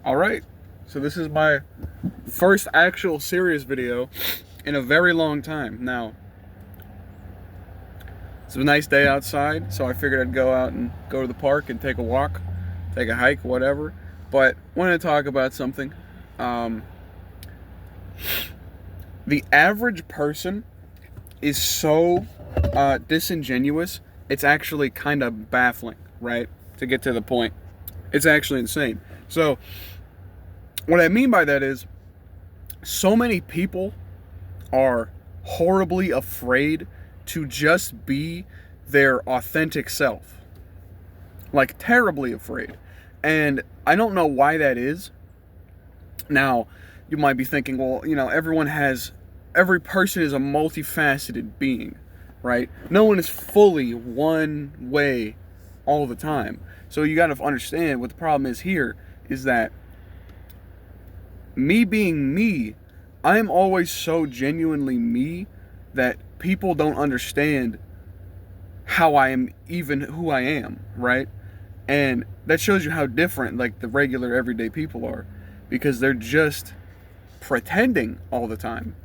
Alright, so this is my first actual serious video in a very long time. Now, it's a nice day outside, so I figured I'd go out and go to the park and take a walk, take a hike, whatever. But I wanted to talk about something. The average person is so disingenuous, it's actually kind of baffling, right? To get to the point. It's actually insane. So, what I mean by that is, so many people are horribly afraid to just be their authentic self. Like, terribly afraid. And I don't know why that is. Now, you might be thinking, well, every person is a multifaceted being, right? No one is fully one way all the time. So you gotta understand what the problem is here is that me being me, I'm always so genuinely me that people don't understand how I am, even who I am, right? And that shows you how different like the regular everyday people are, because they're just pretending all the time.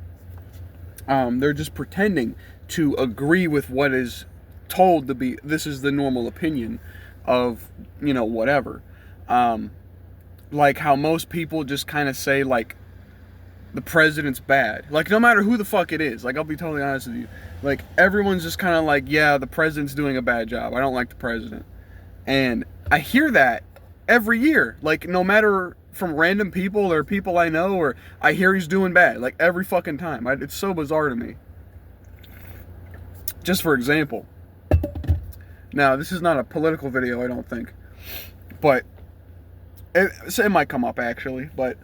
They're just pretending to agree with what is told to be, this is the normal opinion of, whatever. Like how most people just kind of say, like, the president's bad. Like, no matter who the fuck it is. Like, I'll be totally honest with you. Like, everyone's just kind of like, yeah, the president's doing a bad job. I don't like the president. And I hear that every year. Like, no matter from random people or people I know, or I hear he's doing bad. Like, every fucking time. It's so bizarre to me. Just for example. Now, this is not a political video, I don't think. But it might come up, actually. But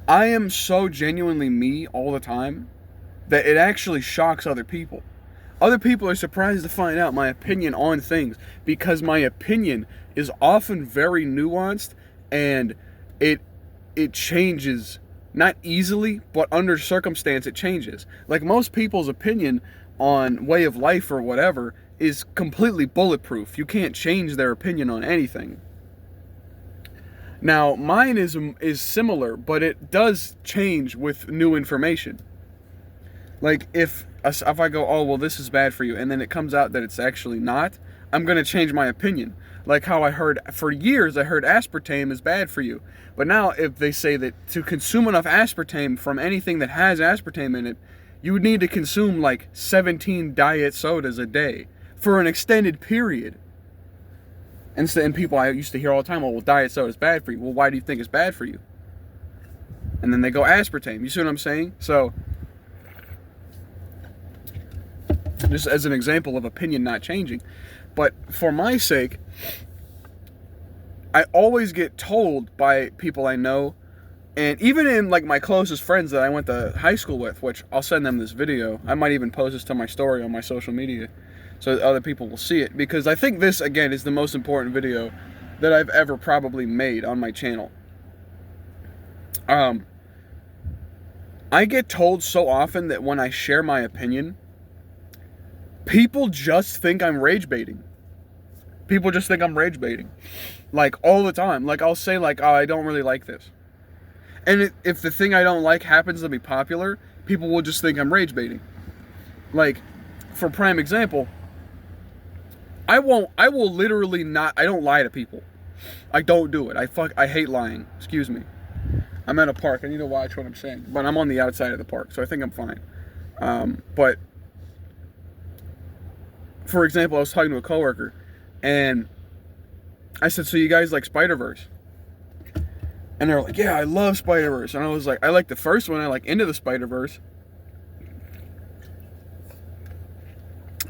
I am so genuinely me all the time that it actually shocks other people. Other people are surprised to find out my opinion on things, because my opinion is often very nuanced, and it changes, not easily, but under circumstance it changes. Like, most people's opinion on way of life or whatever is completely bulletproof. You can't change their opinion on anything. Now, mine is similar, but it does change with new information. Like, if I go, oh, well, this is bad for you, and then it comes out that it's actually not, I'm going to change my opinion. Like how for years, I heard aspartame is bad for you. But now, if they say that to consume enough aspartame from anything that has aspartame in it, you would need to consume like 17 diet sodas a day for an extended period. And people I used to hear all the time, oh, well, diet soda is bad for you. Well, why do you think it's bad for you? And then they go aspartame. You see what I'm saying? So, just as an example of opinion not changing. But for my sake, I always get told by people I know, and even in like my closest friends that I went to high school with, which I'll send them this video. I might even post this to my story on my social media, so that other people will see it, because I think this, again, is the most important video that I've ever probably made on my channel. I get told so often that when I share my opinion, people just think I'm rage baiting. People just think I'm rage baiting. Like, all the time. Like, I'll say, like, oh, I don't really like this. And if the thing I don't like happens to be popular, people will just think I'm rage baiting. Like, for prime example, I will literally not, I don't lie to people. I don't do it. I hate lying. Excuse me. I'm at a park. I need to watch what I'm saying. But I'm on the outside of the park, so I think I'm fine. But, for example, I was talking to a coworker, and I said, so you guys like Spider-Verse? And they're like, yeah, I love Spider-Verse. And I was like, I like the first one. I like Into the Spider-Verse.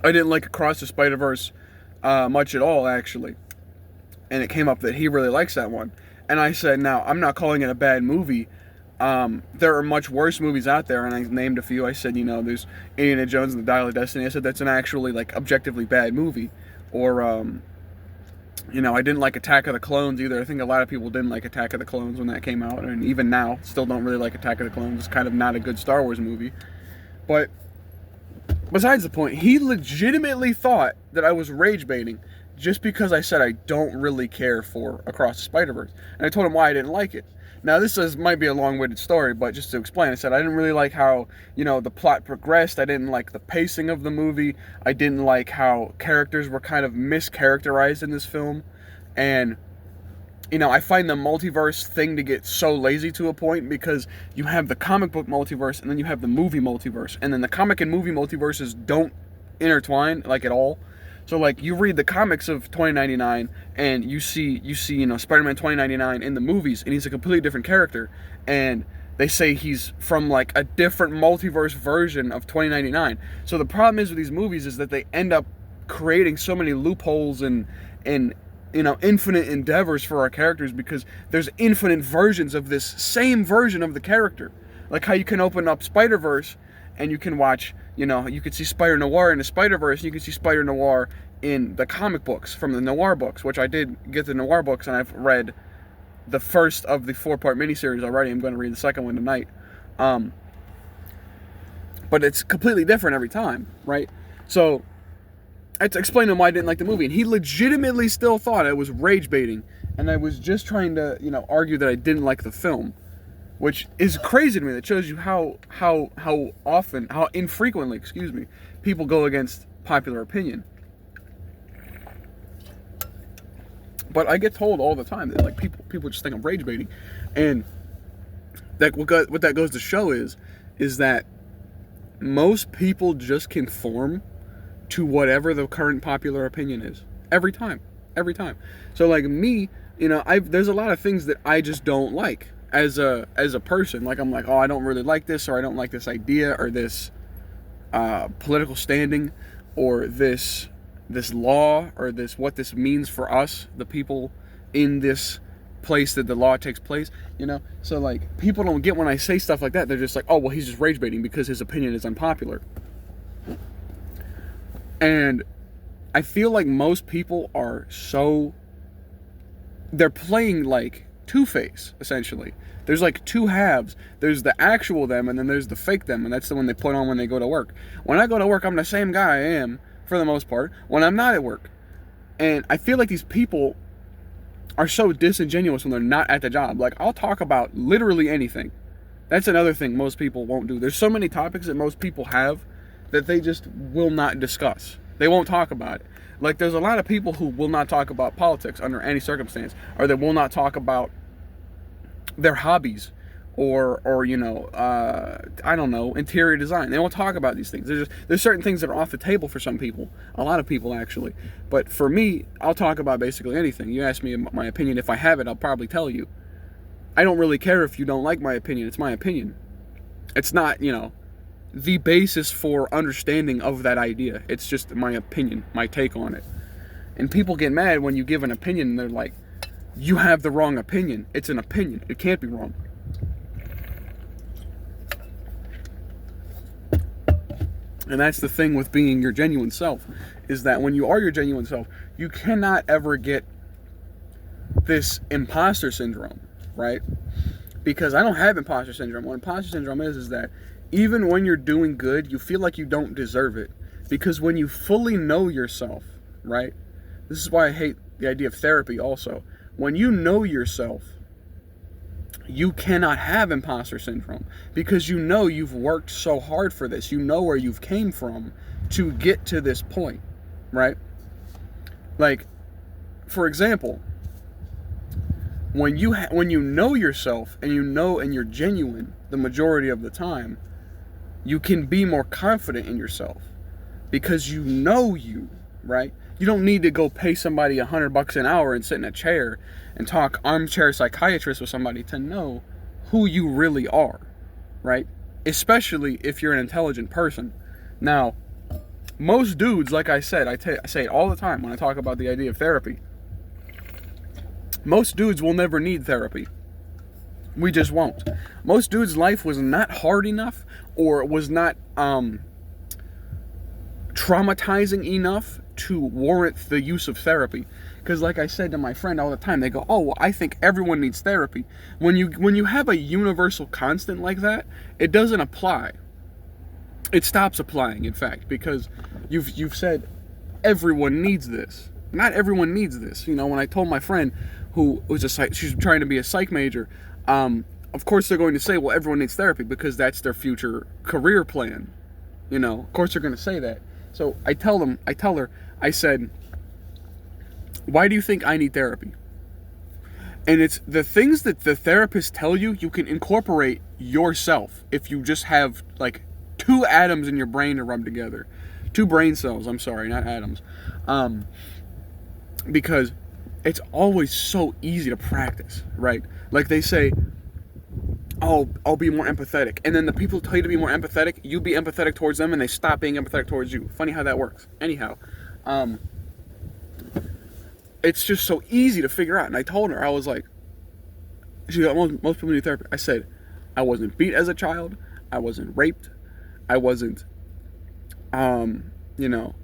I didn't like Across the Spider-Verse much at all, actually. And it came up that he really likes that one. And I said, now, I'm not calling it a bad movie. There are much worse movies out there, and I named a few. I said, there's Indiana Jones and the Dial of Destiny. I said that's an actually, like, objectively bad movie. Or, I didn't like Attack of the Clones either. I think a lot of people didn't like Attack of the Clones when that came out, and even now, still don't really like Attack of the Clones. It's kind of not a good Star Wars movie. But besides the point, he legitimately thought that I was rage baiting, just because I said I don't really care for Across the Spider-Verse. And I told him why I didn't like it. Now, might be a long-winded story, but just to explain, I said I didn't really like how, the plot progressed. I didn't like the pacing of the movie. I didn't like how characters were kind of mischaracterized in this film. And, I find the multiverse thing to get so lazy to a point, because you have the comic book multiverse and then you have the movie multiverse. And then the comic and movie multiverses don't intertwine, like, at all. So, like, you read the comics of 2099 and you see, Spider-Man 2099 in the movies, and he's a completely different character. And they say he's from, like, a different multiverse version of 2099. So the problem is with these movies is that they end up creating so many loopholes and infinite endeavors for our characters, because there's infinite versions of this same version of the character. Like how you can open up Spider-Verse and you can watch, you could see Spider-Noir in the Spider-Verse, and you can see Spider-Noir in the comic books from the Noir books, which I did get the Noir books, and I've read the first of the 4-part miniseries already. I'm going to read the second one tonight. But it's completely different every time, right? So I had to explain to him why I didn't like the movie, and he legitimately still thought I was rage baiting, and I was just trying to, argue that I didn't like the film. Which is crazy to me. That shows you how infrequently, people go against popular opinion. But I get told all the time that, like, people just think I'm rage baiting, and that what that goes to show is that most people just conform to whatever the current popular opinion is every time. So, like, me, there's a lot of things that I just don't like. As a person, like, I'm like, oh, I don't really like this, or I don't like this idea, or this political standing, or this law, or what this means for us, the people in this place that the law takes place, So, like, people don't get when I say stuff like that. They're just like, oh, well, he's just rage baiting because his opinion is unpopular. And I feel like most people they're playing like Two-Face, essentially. There's like two halves. There's the actual them, and then there's the fake them, and that's the one they put on when they go to work. When I go to work, I'm the same guy I am, for the most part, when I'm not at work. And I feel like these people are so disingenuous when they're not at the job. Like, I'll talk about literally anything. That's another thing most people won't do. There's so many topics that most people have that they just will not discuss. They won't talk about it. Like, there's a lot of people who will not talk about politics under any circumstance, or they will not talk about their hobbies, or I don't know, interior design. They won't talk about these things. There's certain things that are off the table for some people, a lot of people actually. But for me, I'll talk about basically anything. You ask me my opinion, if I have it, I'll probably tell you. I don't really care if you don't like my opinion. It's my opinion. It's not, the basis for understanding of that idea. It's just my opinion, my take on it. And people get mad when you give an opinion and they're like, you have the wrong opinion. It's an opinion. It can't be wrong. And that's the thing with being your genuine self, is that when you are your genuine self, you cannot ever get this imposter syndrome, right? Because I don't have imposter syndrome. What imposter syndrome is that even when you're doing good, you feel like you don't deserve it. Because when you fully know yourself, right? This is why I hate the idea of therapy also. When you know yourself, you cannot have imposter syndrome, because you've worked so hard for this. You know where you've came from to get to this point, right? Like, for example, when you know yourself and you're genuine the majority of the time, you can be more confident in yourself because you know you, right? You don't need to go pay somebody $100 an hour and sit in a chair and talk armchair psychiatrist with somebody to know who you really are, right? Especially if you're an intelligent person. Now, most dudes, like I said, I say it all the time when I talk about the idea of therapy. Most dudes will never need therapy. We just won't. Most dudes' life was not hard enough, or was not traumatizing enough to warrant the use of therapy. Because like I said to my friend all the time, they go, oh, well, I think everyone needs therapy. When you have a universal constant like that, it doesn't apply. It stops applying, in fact, because you've said everyone needs this. not everyone needs this. You know, when I told my friend who was a psych, she's trying to be a psych major, of course they're going to say, well, everyone needs therapy because that's their future career plan. You know, of course they're going to say that. So I tell her, I said, why do you think I need therapy? And it's the things that the therapists tell you, you can incorporate yourself if you just have like 2 atoms in your brain to rub together. 2 brain cells, I'm sorry, not atoms. Because it's always so easy to practice, right? Like they say, oh, I'll be more empathetic. And then the people tell you to be more empathetic, you be empathetic towards them and they stop being empathetic towards you. Funny how that works. Anyhow, it's just so easy to figure out. And I told her, I was like, she got most people need therapy. I said, I wasn't beat as a child. I wasn't raped. I wasn't, you know,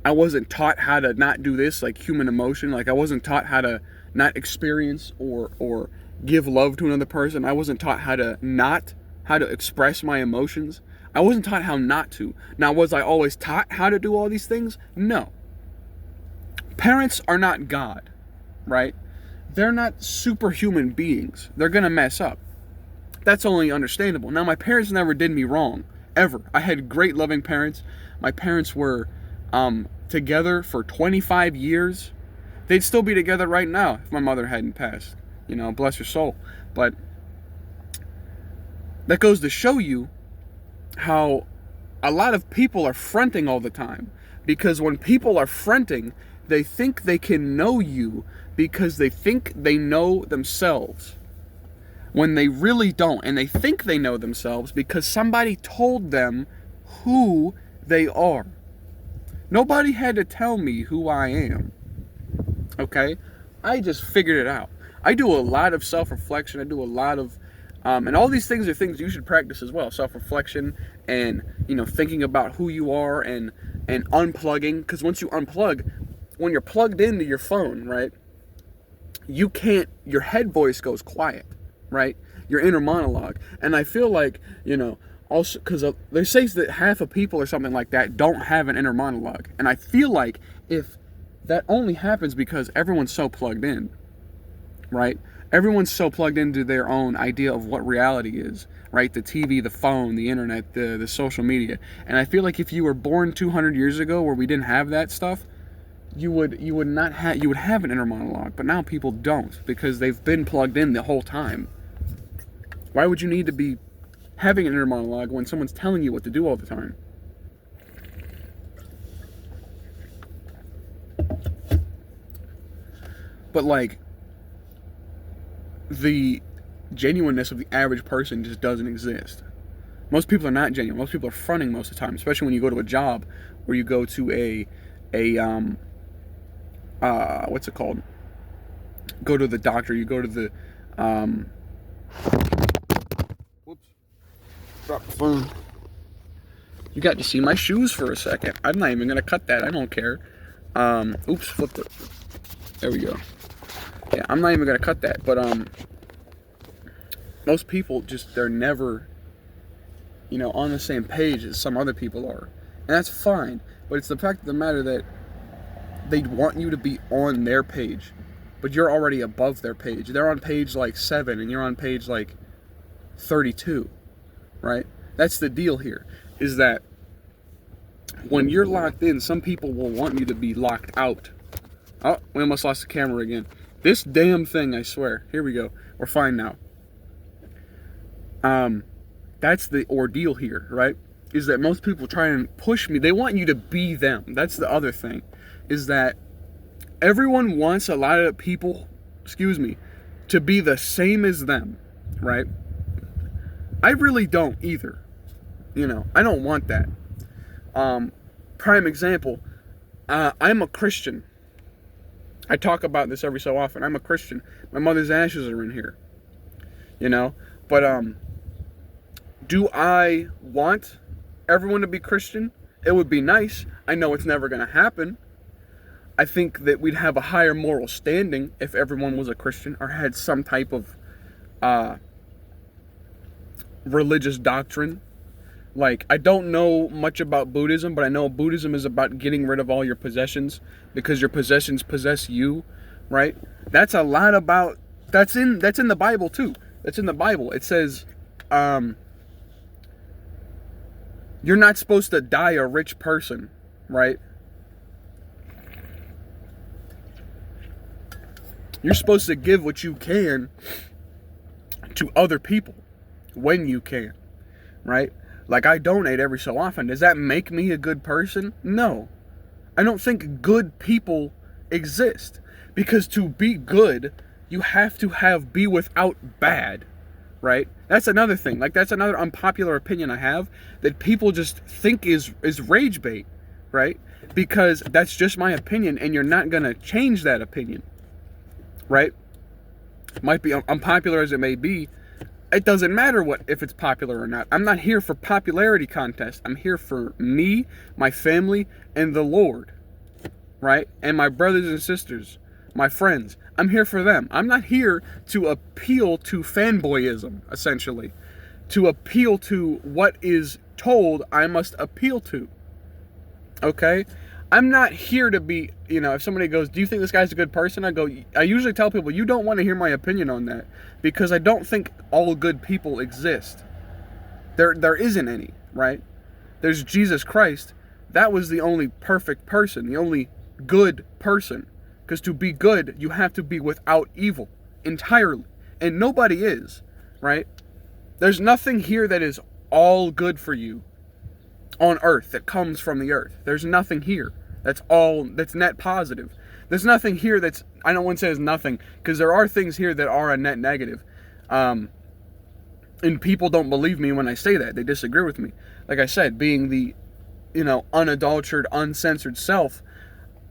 I wasn't taught how to not do this, like human emotion. Like I wasn't taught how to not experience or give love to another person. I wasn't taught how to express my emotions. I wasn't taught how not to. Now, was I always taught how to do all these things? No. Parents are not God, right? They're not superhuman beings. They're going to mess up. That's only understandable. Now, my parents never did me wrong, ever. I had great loving parents. My parents were together for 25 years. They'd still be together right now if my mother hadn't passed. You know, bless her soul. But that goes to show you how a lot of people are fronting all the time. Because when people are fronting, they think they can know you because they think they know themselves. When they really don't. And they think they know themselves because somebody told them who they are. Nobody had to tell me who I am. Okay? I just figured it out. I do a lot of self-reflection. I do a lot of... and all these things are things you should practice as well. Self-reflection and, you know, thinking about who you are and unplugging. Because once you unplug, when you're plugged into your phone, right, you can't... Your head voice goes quiet, right? Your inner monologue. And I feel like, you know... Also, because they say that half of people or something like that don't have an inner monologue. And I feel like if that only happens because everyone's so plugged in, right? Everyone's so plugged into their own idea of what reality is, right? The TV, the phone, the internet, the social media. And I feel like if you were born 200 years ago where we didn't have that stuff, you would have an inner monologue. But now people don't because they've been plugged in the whole time. Why would you need to be having an inner monologue when someone's telling you what to do all the time? But like, the genuineness of the average person just doesn't exist. Most people are not genuine. Most people are fronting most of the time, especially when you go to a job or you go to what's it called? Go to the doctor, you go to the whoops. Drop the phone. You got to see my shoes for a second. I'm not even gonna cut that. I don't care. Oops, flipped it. There we go. Yeah, I'm not even gonna cut that. But most people they're never, you know, on the same page as some other people are, and that's fine. But it's the fact of the matter that they want you to be on their page, but you're already above their page. They're on page like 7, and you're on page like 32. Right? That's the deal here, is that when you're locked in, some people will want you to be locked out. Oh, we almost lost the camera again. This damn thing, I swear. Here we go. We're fine now. That's the ordeal here, right? Is that most people try and push me. They want you to be them. That's the other thing, is that everyone wants a lot of people, to be the same as them, right? I really don't either. You know, I don't want that. Prime example, I'm a Christian. I talk about this every so often. I'm a Christian. My mother's ashes are in here. You know? But, do I want everyone to be Christian? It would be nice. I know it's never going to happen. I think that we'd have a higher moral standing if everyone was a Christian or had some type of religious doctrine. Like, I don't know much about Buddhism, but I know Buddhism is about getting rid of all your possessions because your possessions possess you, right? That's a lot about that's in the Bible too. That's in the Bible. It says you're not supposed to die a rich person, right? You're supposed to give what you can to other people when you can, right? Like, I donate every so often. Does that make me a good person? No. I don't think good people exist. Because to be good, you have to be without bad, right? That's another thing. Like, that's another unpopular opinion I have that people just think is rage bait, right? Because that's just my opinion, and you're not going to change that opinion, right? Might be unpopular as it may be. It doesn't matter if it's popular or not. I'm not here for popularity contests. I'm here for me, my family, and the Lord, right? And my brothers and sisters, my friends. I'm here for them. I'm not here to appeal to fanboyism, essentially. To appeal to what is told I must appeal to. Okay? I'm not here to be, if somebody goes, do you think this guy's a good person? I usually tell people, you don't want to hear my opinion on that, because I don't think all good people exist. There isn't any, right? There's Jesus Christ. That was the only perfect person, the only good person. Because to be good, you have to be without evil entirely. And nobody is, right? There's nothing here that is all good for you on earth that comes from the earth. There's nothing here that's net positive. There's nothing here I don't want to say there's nothing, because there are things here that are a net negative. And people don't believe me when I say that. They disagree with me. Like I said, being the, unadulterated, uncensored self,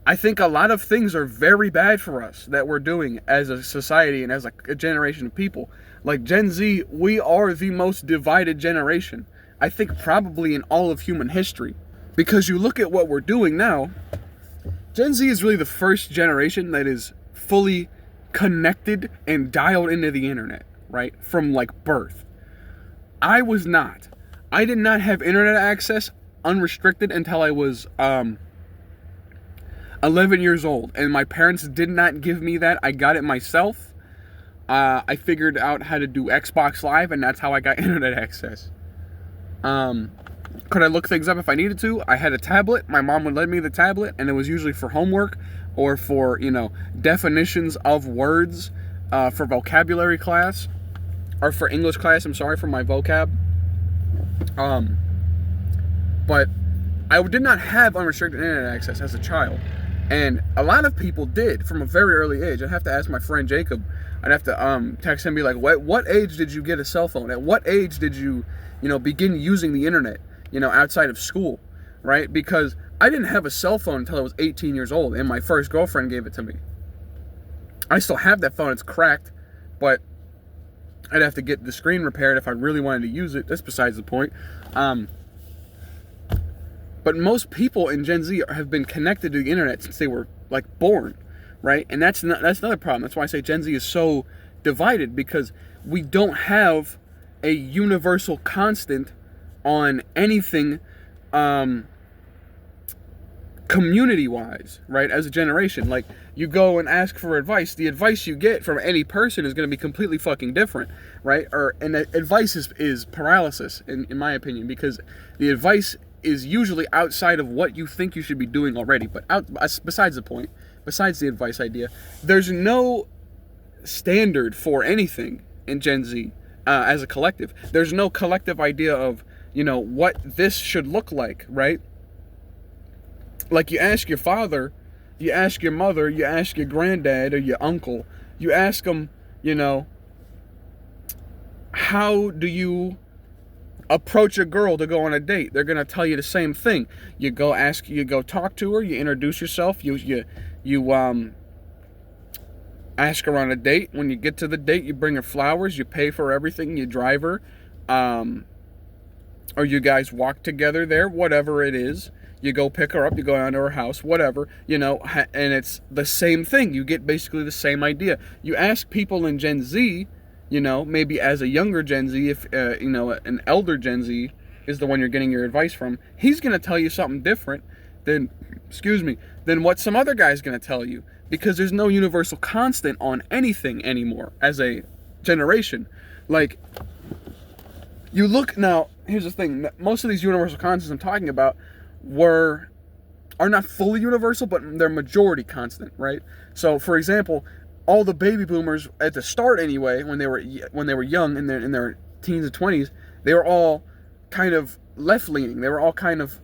I think a lot of things are very bad for us that we're doing as a society and as a generation of people. Like Gen Z, we are the most divided generation, I think probably in all of human history. Because you look at what we're doing now, Gen Z is really the first generation that is fully connected and dialed into the internet, right? From like birth. I was not. I did not have internet access unrestricted until I was 11 years old. And my parents did not give me that. I got it myself. I figured out how to do Xbox Live, and that's how I got internet access. Could I look things up if I needed to? I had a tablet. My mom would lend me the tablet, and it was usually for homework or for, definitions of words for vocabulary class, or for English class, for my vocab. But I did not have unrestricted internet access as a child. And a lot of people did from a very early age. I'd have to ask my friend Jacob. I'd have to text him and be like, what age did you get a cell phone? At what age did you, begin using the internet, outside of school, right? Because I didn't have a cell phone until I was 18 years old, and my first girlfriend gave it to me. I still have that phone. It's cracked, but I'd have to get the screen repaired if I really wanted to use it. That's besides the point. But most people in Gen Z have been connected to the internet since they were like born, right? And that's another problem. That's why I say Gen Z is so divided, because we don't have a universal constant on anything community-wise, right? As a generation, like, you go and ask for advice. The advice you get from any person is going to be completely fucking different, right? And advice is paralysis, in my opinion, because the advice is usually outside of what you think you should be doing already. But besides the point, besides the advice idea, there's no standard for anything in Gen Z as a collective. There's no collective idea of, what this should look like, right? Like, you ask your father, you ask your mother, you ask your granddad or your uncle, you ask them, how do you approach a girl to go on a date? They're going to tell you the same thing. You go talk to her, you introduce yourself, you ask her on a date. When you get to the date, you bring her flowers, you pay for everything, you drive her, or you guys walk together there, whatever it is. You go pick her up, you go down to her house, whatever, and it's the same thing. You get basically the same idea. You ask people in Gen Z, maybe as a younger Gen Z, if, an elder Gen Z, is the one you're getting your advice from, he's going to tell you something different than, than what some other guy's going to tell you, because there's no universal constant on anything anymore as a generation. Like, you look now, here's the thing, most of these universal constants I'm talking about are not fully universal, but they're majority constant, right? So, for example, all the baby boomers at the start anyway, when they were young, in their teens and 20s, they were all kind of left-leaning. They were all kind of,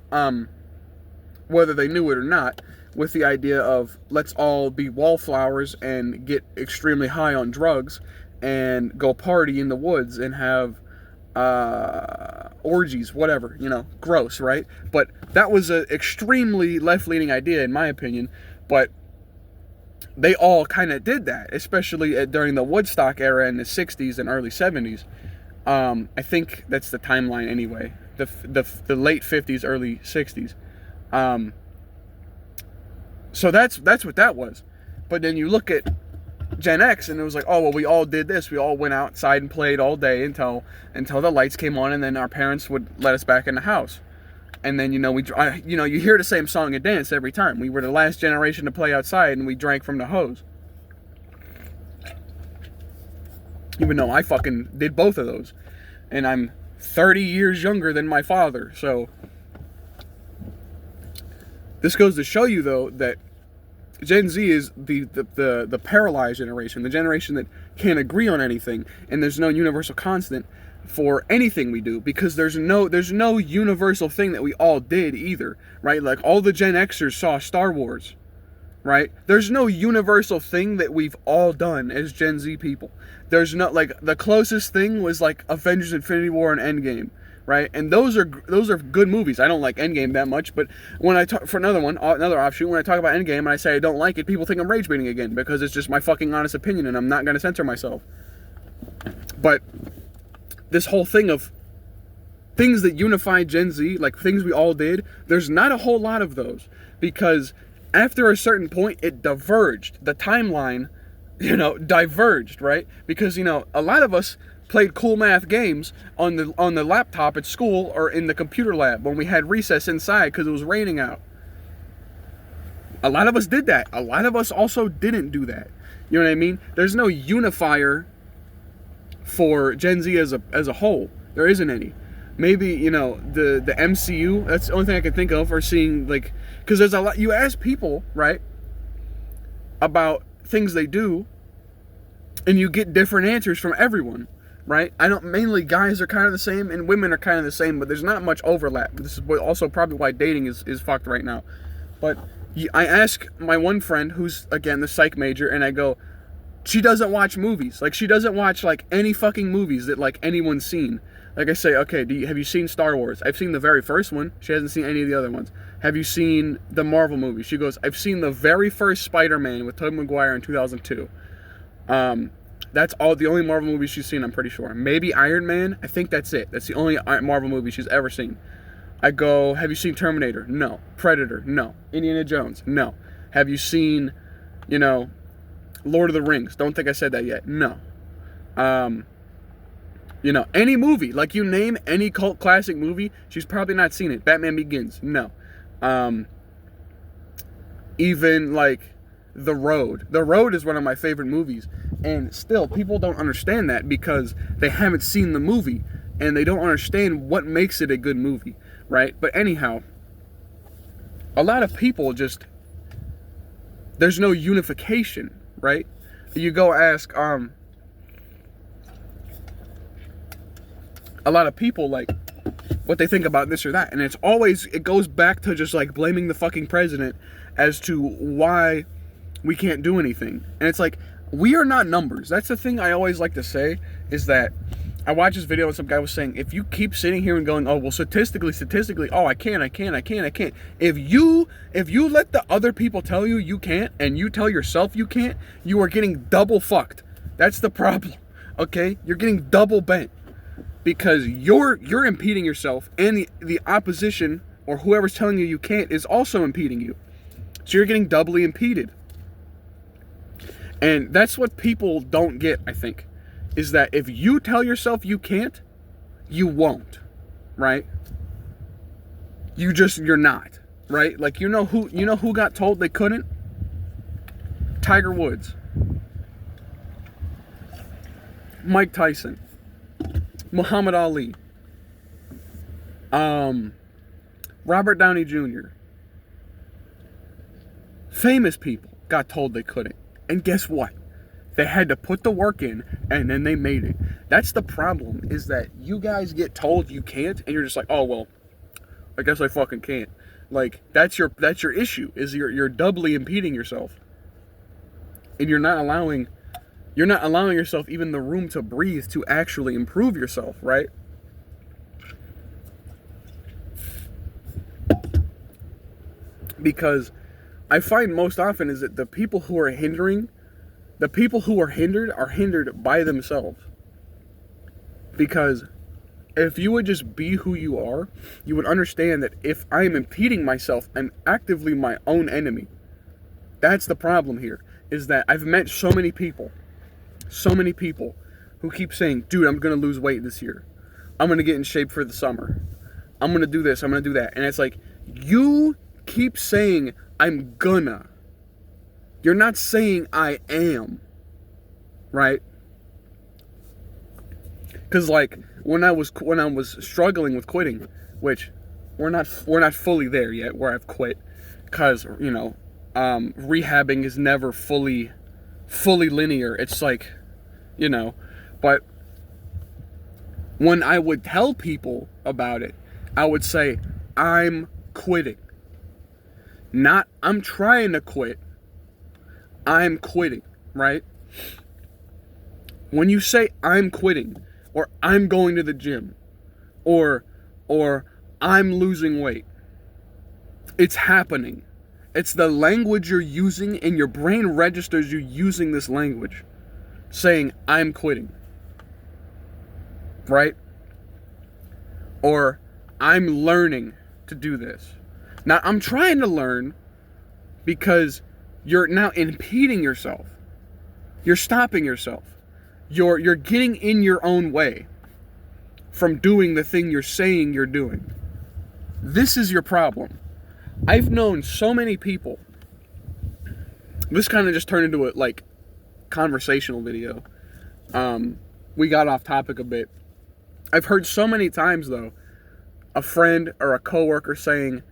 whether they knew it or not, with the idea of, let's all be wallflowers and get extremely high on drugs and go party in the woods and have orgies, whatever, gross, right? But that was an extremely left-leaning idea, in my opinion. But they all kind of did that, especially during the Woodstock era in the 60s and early 70s. I think that's the timeline anyway. The late 50s, early 60s. So that's what that was. But then you look at Gen X, and it was like, oh, well, we all did this. We all went outside and played all day until the lights came on, and then our parents would let us back in the house. And then, you hear the same song and dance every time. We were the last generation to play outside, and we drank from the hose. Even though I fucking did both of those. And I'm 30 years younger than my father, so this goes to show you, though, that Gen Z is the paralyzed generation, the generation that can't agree on anything, and there's no universal constant for anything we do, because there's no universal thing that we all did either, right? Like, all the Gen Xers saw Star Wars, right? There's no universal thing that we've all done as Gen Z people. There's no, like, the closest thing was like Avengers: Infinity War and Endgame, right? And those are good movies. I don't like Endgame that much, but when I talk, for another offshoot, when I talk about Endgame and I say I don't like it, people think I'm rage baiting again, because it's just my fucking honest opinion, and I'm not going to censor myself. But this whole thing of things that unify Gen Z, like things we all did, there's not a whole lot of those, because after a certain point, it diverged. The timeline, diverged, right? Because, a lot of us played cool math games on the laptop at school or in the computer lab when we had recess inside because it was raining out. A lot of us did that. A lot of us also didn't do that. You know what I mean? There's no unifier for Gen Z as a whole. There isn't any. Maybe, the MCU, that's the only thing I can think of, or seeing, like, because there's a lot, you ask people, right, about things they do, and you get different answers from everyone, right? Mainly guys are kind of the same, and women are kind of the same, but there's not much overlap. This is also probably why dating is fucked right now. But I ask my one friend, who's, again, the psych major, and I go, she doesn't watch movies. Like, she doesn't watch, like, any fucking movies that, like, anyone's seen. Like, I say, okay, have you seen Star Wars? I've seen the very first one. She hasn't seen any of the other ones. Have you seen the Marvel movies? She goes, I've seen the very first Spider-Man with Tobey Maguire in 2002. That's the only Marvel movie she's seen, I'm pretty sure. Maybe Iron Man. I think that's it. That's the only Marvel movie she's ever seen. I go, have you seen Terminator? No. Predator? No. Indiana Jones? No. Have you seen, Lord of the Rings? Don't think I said that yet. No. Any movie, like, you name any cult classic movie, she's probably not seen it. Batman Begins? No. Even, like, The Road. The Road is one of my favorite movies. And still, people don't understand that because they haven't seen the movie. And they don't understand what makes it a good movie, right? But anyhow, a lot of people just, there's no unification, right? You go ask, a lot of people, like, what they think about this or that. And it goes back to just, like, blaming the fucking president as to why we can't do anything. And it's like, we are not numbers. That's the thing I always like to say, is that I watched this video and some guy was saying, if you keep sitting here and going, oh, well, statistically, oh, I can't. If you let the other people tell you you can't, and you tell yourself you can't, you are getting double fucked. That's the problem, okay? You're getting double bent. Because you're impeding yourself, and the opposition, or whoever's telling you can't, is also impeding you. So you're getting doubly impeded. And that's what people don't get, I think, is that if you tell yourself you can't, you won't. right? You're not, right? Like, you know who got told they couldn't? Tiger Woods, Mike Tyson, Muhammad Ali, Robert Downey Jr. Famous people got told they couldn't. And guess what? They had to put the work in, and then they made it. That's the problem, is that you guys get told you can't, and you're just like, oh, well, I guess I fucking can't. Like, that's your issue, is you're doubly impeding yourself. And you're not allowing yourself even the room to breathe to actually improve yourself, right? Because I find most often is that the people who are hindered are hindered by themselves. Because if you would just be who you are, you would understand that if I am impeding myself, I'm actively my own enemy. That's the problem here, is that I've met so many people who keep saying, dude, I'm going to lose weight this year. I'm going to get in shape for the summer. I'm going to do this. I'm going to do that. And it's like, you keep saying, I'm gonna. You're not saying I am. Right? Because like when I was struggling with quitting, which we're not fully there yet where I've quit, because rehabbing is never fully linear. It's like, but when I would tell people about it, I would say, I'm quitting. Not, I'm trying to quit. I'm quitting, right? When you say I'm quitting, or I'm going to the gym, or I'm losing weight, it's happening. It's the language you're using, and your brain registers you using this language, saying I'm quitting, right? Or I'm learning to do this. Now, I'm trying to learn, because you're now impeding yourself. You're stopping yourself. You're getting in your own way from doing the thing you're saying you're doing. This is your problem. I've known so many people. This kind of just turned into a conversational video. We got off topic a bit. I've heard so many times though, a friend or a coworker saying,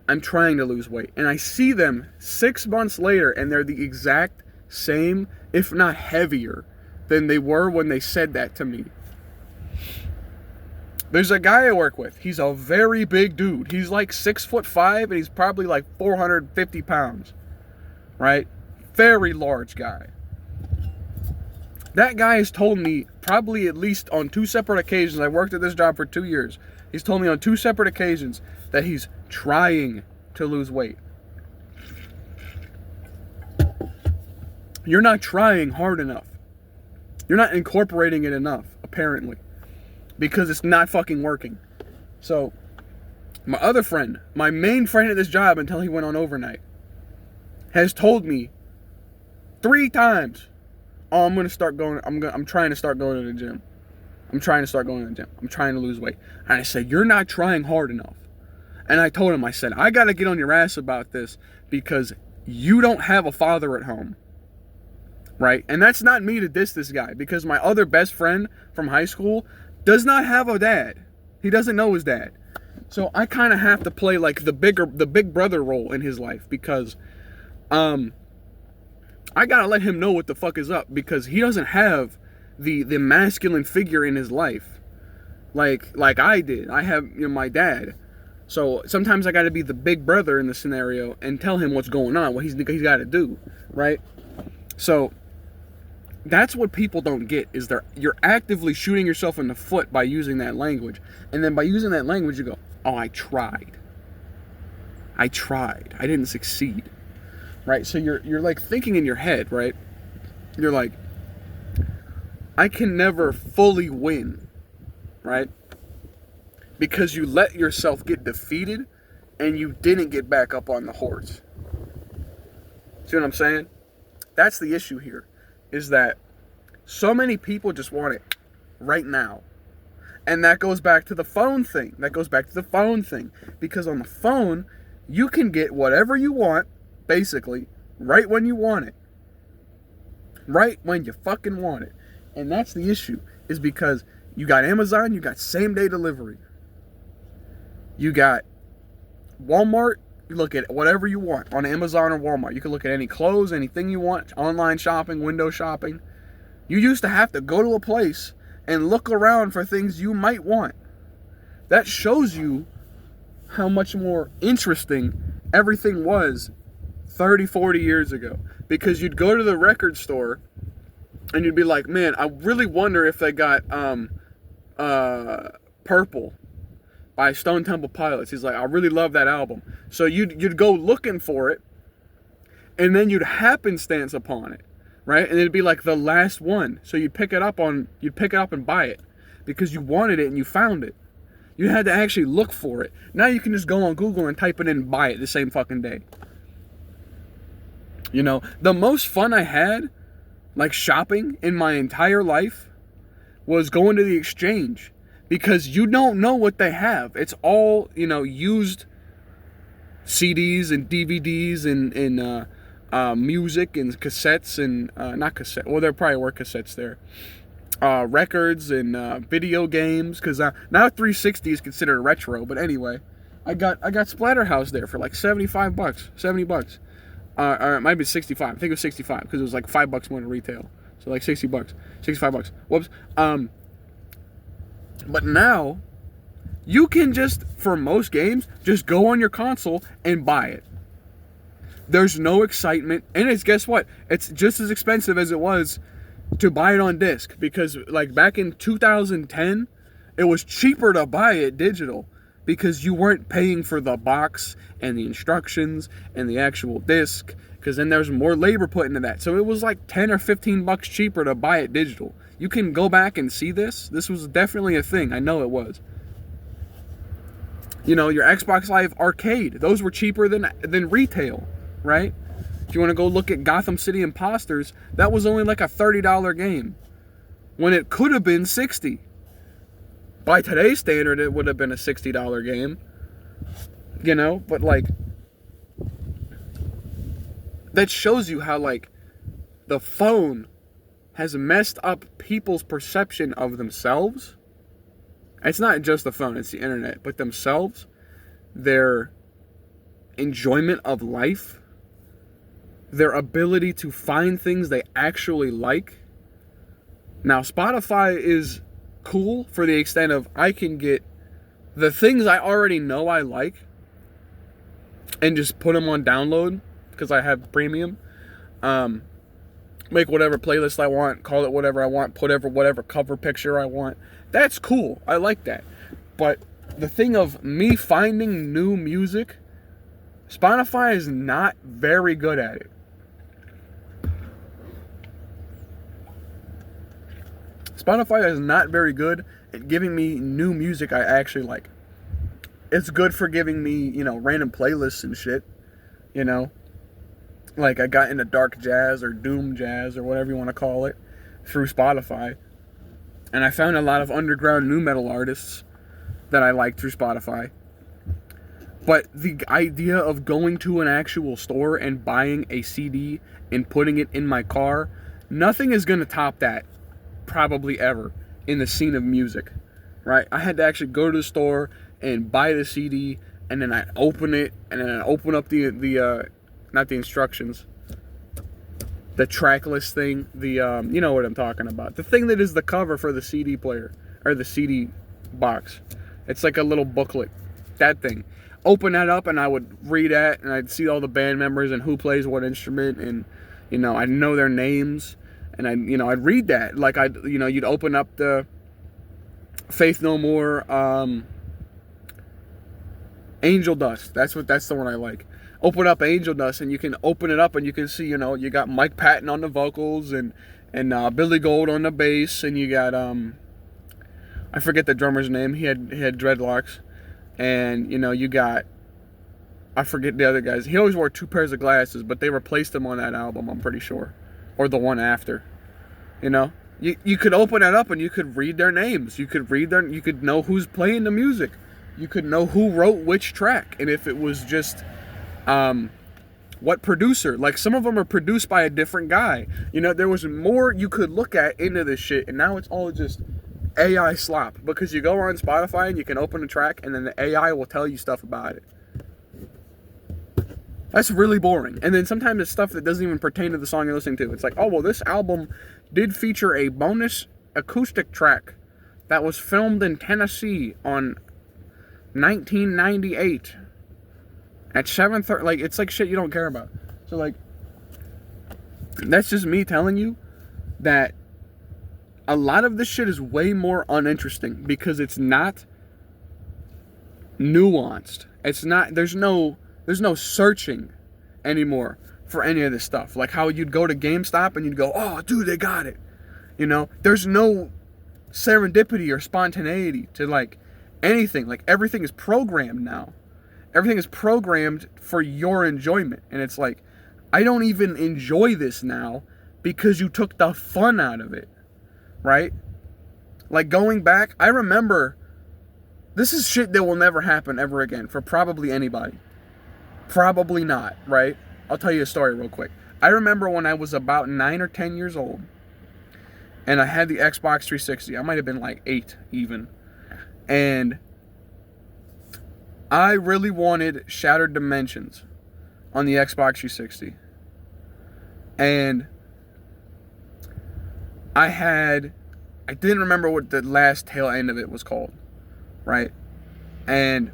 I'm trying to lose weight. And I see them 6 months later and they're the exact same, if not heavier, than they were when they said that to me. There's a guy I work with. He's a very big dude. He's like 6'5" and he's probably like 450 pounds. Right? Very large guy. That guy has told me probably at least on 2 separate occasions. I worked at this job for 2 years. He's told me on 2 separate occasions that he's trying to lose weight. You're not trying hard enough. You're not incorporating it enough, apparently. Because it's not fucking working. So, my other friend, my main friend at this job until he went on overnight, has told me 3 times, oh, I'm trying to start going to the gym. I'm trying to start going to the gym. I'm trying to lose weight. And I said, you're not trying hard enough. And I told him, I said, I got to get on your ass about this because you don't have a father at home. Right? And that's not me to diss this guy, because my other best friend from high school does not have a dad. He doesn't know his dad. So I kind of have to play like the big brother role in his life, because I got to let him know what the fuck is up, because he doesn't have the masculine figure in his life like I did. I have my dad. So sometimes I got to be the big brother in the scenario and tell him what's going on, what he's got to do, right? So that's what people don't get, is you're actively shooting yourself in the foot by using that language. And then by using that language, you go, oh, I tried. I didn't succeed. Right? So you're like thinking in your head, right? You're like, I can never fully win. Right? Because you let yourself get defeated and you didn't get back up on the horse. See what I'm saying? That's the issue here, is that so many people just want it right now. And that goes back to the phone thing. Because on the phone, you can get whatever you want, basically, right when you want it. Right when you fucking want it. And that's the issue, is because you got Amazon, you got same-day delivery. You got Walmart, you look at whatever you want on Amazon or Walmart. You can look at any clothes, anything you want, online shopping, window shopping. You used to have to go to a place and look around for things you might want. That shows you how much more interesting everything was 30, 40 years ago. Because you'd go to the record store and you'd be like, man, I really wonder if they got Purple by Stone Temple Pilots. He's like, I really love that album. So you'd go looking for it, and then you'd happenstance upon it. Right? And it'd be like the last one. So you'd pick it up and buy it because you wanted it and you found it. You had to actually look for it. Now you can just go on Google and type it in and buy it the same fucking day. You know, the most fun I had, like shopping in my entire life, was going to the Exchange, because you don't know what they have. It's all, you know, used CDs and DVDs and music and cassettes and not cassette. Well, there probably were cassettes there. Records and video games, because now 360 is considered retro. But anyway, I got Splatterhouse there for like $75, $70. Or it might be 65. I think it was 65 because it was like $5 more than retail. So like $60, $65. Whoops. But now you can just, for most games, just go on your console and buy it. There's no excitement, and it's, guess what? It's just as expensive as it was to buy it on disc, because like back in 2010, it was cheaper to buy it digital because you weren't paying for the box and the instructions and the actual disc, because then there's more labor put into that. So it was like 10 or 15 bucks cheaper to buy it digital. You can go back and see this. This was definitely a thing. I know it was. You know, your Xbox Live Arcade, those were cheaper than retail, right? If you want to go look at Gotham City Imposters, that was only like a $30 game when it could have been $60. By today's standard, it would have been a $60 game. You know, but like, that shows you how like the phone has messed up people's perception of themselves. It's not just the phone, it's the internet, but themselves, their enjoyment of life, their ability to find things they actually like. Now, Spotify is cool for the extent of I can get the things I already know I like and just put them on download because I have premium. Make whatever playlist I want, call it whatever I want, put whatever cover picture I want. That's cool. I like that. But the thing of me finding new music, Spotify is not very good at it. Spotify is not very good at giving me new music I actually like. It's good for giving me, you know, random playlists and shit, you know. Like I got into dark jazz or doom jazz or whatever you want to call it through Spotify. And I found a lot of underground nu metal artists that I like through Spotify. But the idea of going to an actual store and buying a CD and putting it in my car, nothing is going to top that, probably ever, in the scene of music, right? I had to actually go to the store and buy the CD, and then I open it, and then I open up the not the instructions, the track list thing, you know what I'm talking about. The thing that is the cover for the CD player, or the CD box. It's like a little booklet, that thing. Open that up and I would read that, and I'd see all the band members and who plays what instrument, and, you know, I'd know their names, and I'd read that. Like, you'd open up the Faith No More, Angel Dust. That's the one I like. Open up Angel Dust, and you can open it up and you can see, you know, you got Mike Patton on the vocals and Billy Gold on the bass, and you got I forget the drummer's name. He had dreadlocks, and you know, you got, I forget the other guys. He always wore 2 pairs of glasses, but they replaced him on that album, I'm pretty sure, or the one after, you know. You could open it up and you could read their names. You could know who's playing the music. You could know who wrote which track, and if it was just what producer. Like, some of them are produced by a different guy. You know, there was more you could look at into this shit, and now it's all just AI slop, because you go on Spotify and you can open a track and then the AI will tell you stuff about it. That's really boring. And then sometimes it's stuff that doesn't even pertain to the song you're listening to. It's like, oh, well, this album did feature a bonus acoustic track that was filmed in Tennessee on 1998 at 7:30. Like, it's like shit you don't care about. So, like, that's just me telling you that a lot of this shit is way more uninteresting because it's not nuanced. It's not, there's no searching anymore for any of this stuff. Like how you'd go to GameStop and you'd go, oh, dude, they got it. You know, there's no serendipity or spontaneity to, like, anything. Like, everything is programmed now. Everything is programmed for your enjoyment. And it's like, I don't even enjoy this now because you took the fun out of it. Right? Like, going back, I remember, this is shit that will never happen ever again for probably anybody. Probably not, right? I'll tell you a story real quick. I remember when I was about 9 or 10 years old, and I had the Xbox 360. I might have been like 8 even. And I really wanted Shattered Dimensions on the Xbox 360. And I didn't remember what the last tail end of it was called, right? And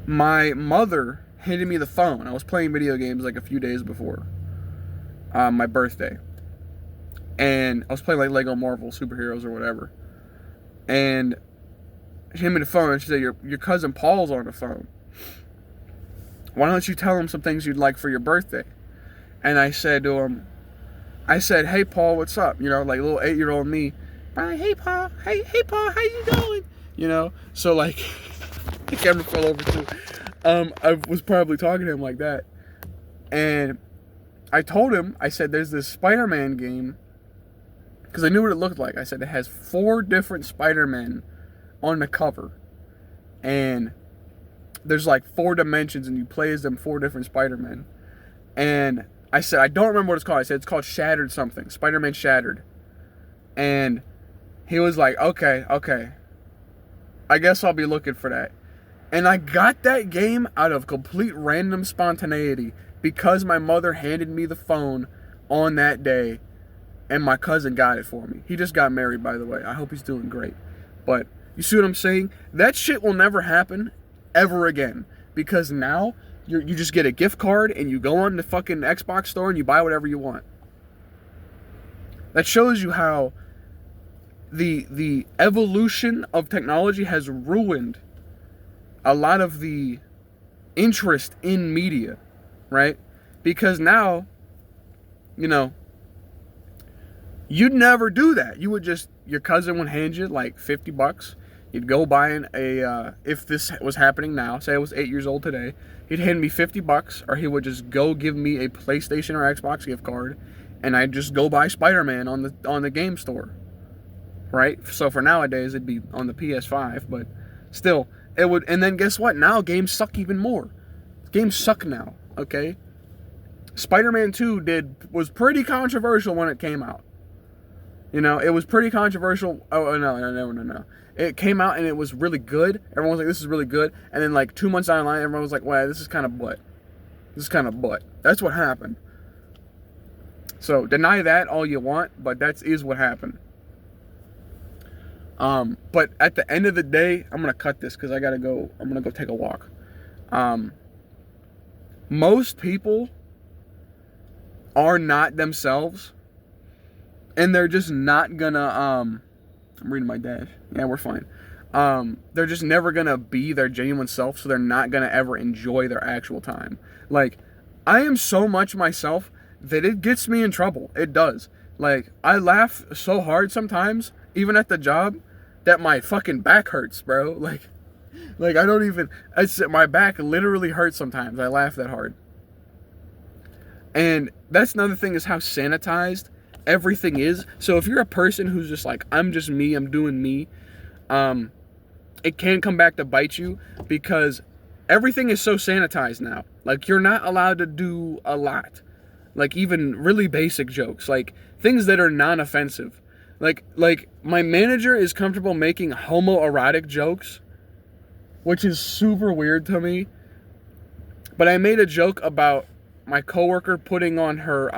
my mother handed me the phone. I was playing video games like a few days before my birthday. And I was playing like Lego Marvel Superheroes or whatever. And she handed me the phone and she said, your cousin Paul's on the phone. Why don't you tell him some things you'd like for your birthday? And I said to him, hey, Paul, what's up? You know, like little 8-year-old me. Hey, Paul. Hey, Paul, how you doing? You know, so like, the camera fell over too. I was probably talking to him like that. And I told him, I said, there's this Spider-Man game. Because I knew what it looked like. I said, it has 4 different Spider-Men on the cover. And there's like 4 dimensions and you play as them 4 different Spider-Men. And I said, I don't remember what it's called. I said, it's called Shattered something. Spider-Man Shattered. And he was like, okay. I guess I'll be looking for that. And I got that game out of complete random spontaneity because my mother handed me the phone on that day and my cousin got it for me. He just got married, by the way. I hope he's doing great. But you see what I'm saying? That shit will never happen ever again because now you just get a gift card and you go on the fucking Xbox store and you buy whatever you want. That shows you how the evolution of technology has ruined a lot of the interest in media, right? Because now, you know, you'd never do that. You would just, your cousin would hand you like $50. You'd go buy if this was happening now, say I was 8 years old today, he'd hand me $50, or he would just go give me a PlayStation or Xbox gift card, and I'd just go buy Spider-Man on the game store, right? So for nowadays, it'd be on the PS5, but still, it would. And then guess what? Now games suck even more. Games suck now, okay? Spider-Man 2 was pretty controversial when it came out. You know, it was pretty controversial. Oh, no. It came out and it was really good. Everyone was like, this is really good. And then like 2 months down the line, everyone was like, wow, this is kind of butt. That's what happened. So deny that all you want, but that is what happened. But at the end of the day, I'm going to cut this because I'm going to go take a walk. Most people are not themselves. And they're just not gonna, I'm reading my dash. Yeah, we're fine. They're just never gonna be their genuine self, so they're not gonna ever enjoy their actual time. Like, I am so much myself that it gets me in trouble. It does. Like, I laugh so hard sometimes, even at the job, that my fucking back hurts, bro. Like I don't even, my back literally hurts sometimes. I laugh that hard. And that's another thing is how sanitized everything is. So if you're a person who's just like, I'm just me, I'm doing me, it can come back to bite you, because everything is so sanitized now. Like, you're not allowed to do a lot. Like, even really basic jokes, like things that are non-offensive. Like my manager is comfortable making homoerotic jokes, which is super weird to me. But I made a joke about my coworker putting on her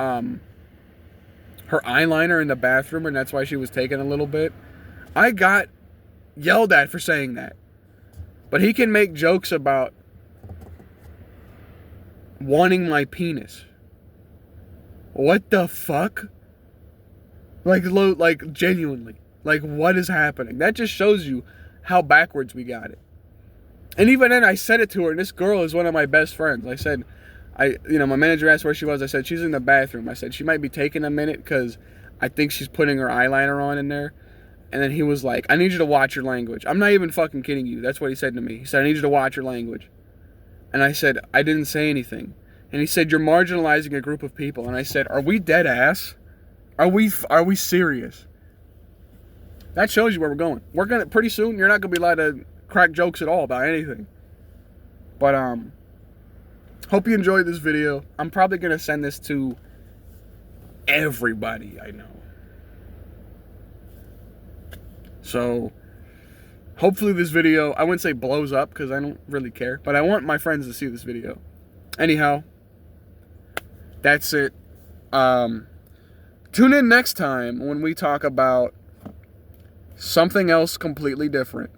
her eyeliner in the bathroom, and that's why she was taking a little bit. I got yelled at for saying that. But he can make jokes about wanting my penis. What the fuck? Like genuinely. Like, what is happening? That just shows you how backwards we got it. And even then, I said it to her, and this girl is one of my best friends. I said, my manager asked where she was. I said, she's in the bathroom. I said, she might be taking a minute because I think she's putting her eyeliner on in there. And then he was like, I need you to watch your language. I'm not even fucking kidding you. That's what he said to me. He said, I need you to watch your language. And I said, I didn't say anything. And he said, you're marginalizing a group of people. And I said, are we dead ass? Are we serious? That shows you where we're going. We're gonna, pretty soon, you're not gonna be allowed to crack jokes at all about anything. But hope you enjoyed this video. I'm probably gonna send this to everybody I know. So hopefully this video, I wouldn't say blows up because I don't really care, but I want my friends to see this video. Anyhow, that's it. Tune in next time when we talk about something else completely different.